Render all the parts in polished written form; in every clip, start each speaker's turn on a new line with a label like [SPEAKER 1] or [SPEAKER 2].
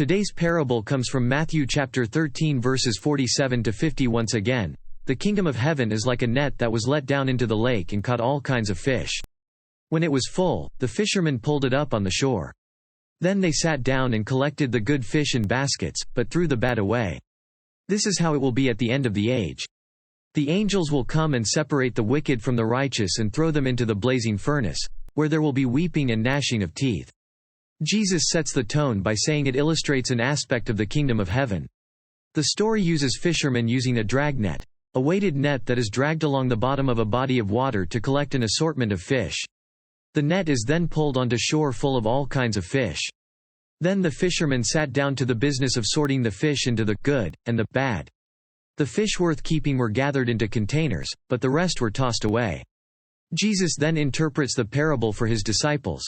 [SPEAKER 1] Today's parable comes from Matthew chapter 13 verses 47 to 50. Once again, the kingdom of heaven is like a net that was let down into the lake and caught all kinds of fish. When it was full, the fishermen pulled it up on the shore. Then they sat down and collected the good fish in baskets, but threw the bad away. This is how it will be at the end of the age. The angels will come and separate the wicked from the righteous and throw them into the blazing furnace, where there will be weeping and gnashing of teeth. Jesus sets the tone by saying it illustrates an aspect of the kingdom of heaven. The story uses fishermen using a dragnet, a weighted net that is dragged along the bottom of a body of water to collect an assortment of fish. The net is then pulled onto shore full of all kinds of fish. Then the fishermen sat down to the business of sorting the fish into the good and the bad. The fish worth keeping were gathered into containers, but the rest were tossed away. Jesus then interprets the parable for his disciples.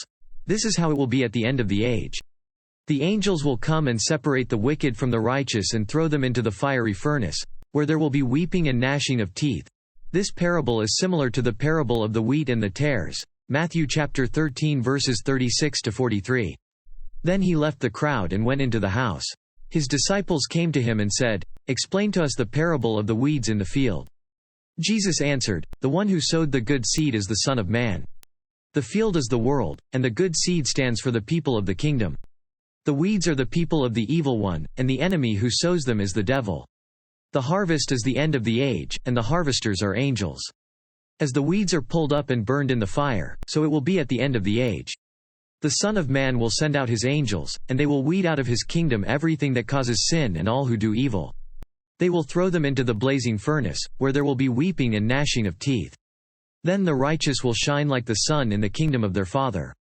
[SPEAKER 1] This is how it will be at the end of the age. The angels will come and separate the wicked from the righteous and throw them into the fiery furnace, where there will be weeping and gnashing of teeth. This parable is similar to the parable of the wheat and the tares, Matthew chapter 13 verses 36 to 43. Then he left the crowd and went into the house. His disciples came to him and said, "Explain to us the parable of the weeds in the field." Jesus answered, "The one who sowed the good seed is the Son of Man. The field is the world, and the good seed stands for the people of the kingdom. The weeds are the people of the evil one, and the enemy who sows them is the devil. The harvest is the end of the age, and the harvesters are angels. As the weeds are pulled up and burned in the fire, so it will be at the end of the age. The Son of Man will send out his angels, and they will weed out of his kingdom everything that causes sin and all who do evil. They will throw them into the blazing furnace, where there will be weeping and gnashing of teeth. Then the righteous will shine like the sun in the kingdom of their Father.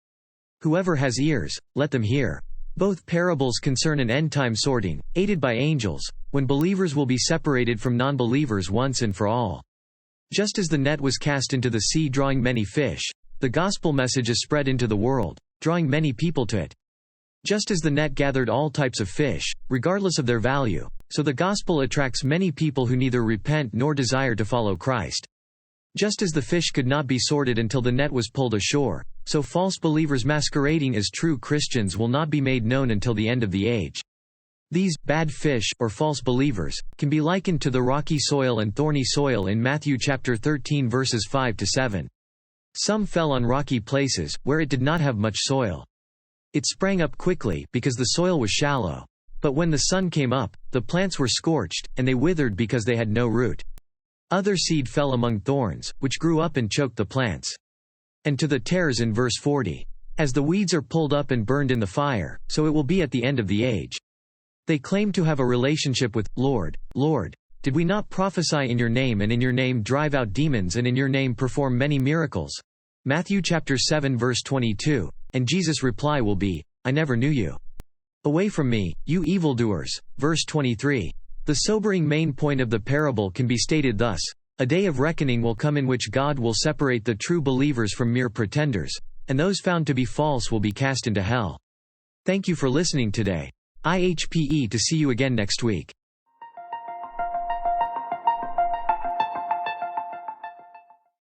[SPEAKER 1] Whoever has ears, let them hear." Both parables concern an end-time sorting, aided by angels, when believers will be separated from non-believers once and for all. Just as the net was cast into the sea drawing many fish, the gospel message is spread into the world, drawing many people to it. Just as the net gathered all types of fish, regardless of their value, so the gospel attracts many people who neither repent nor desire to follow Christ. Just as the fish could not be sorted until the net was pulled ashore, so false believers masquerading as true Christians will not be made known until the end of the age. These bad fish, or false believers, can be likened to the rocky soil and thorny soil in Matthew chapter 13 verses 5 to 7. Some fell on rocky places, where it did not have much soil. It sprang up quickly, because the soil was shallow. But when the sun came up, the plants were scorched, and they withered because they had no root. Other seed fell among thorns, which grew up and choked the plants. And to the tares in verse 40. As the weeds are pulled up and burned in the fire, so it will be at the end of the age. They claim to have a relationship with, "Lord, Lord, did we not prophesy in your name and in your name drive out demons and in your name perform many miracles?" Matthew chapter 7 verse 22, and Jesus' reply will be, "I never knew you. Away from me, you evildoers." Verse 23. The sobering main point of the parable can be stated thus: a day of reckoning will come in which God will separate the true believers from mere pretenders, and those found to be false will be cast into hell. Thank you for listening today. IHPE to see you again next week.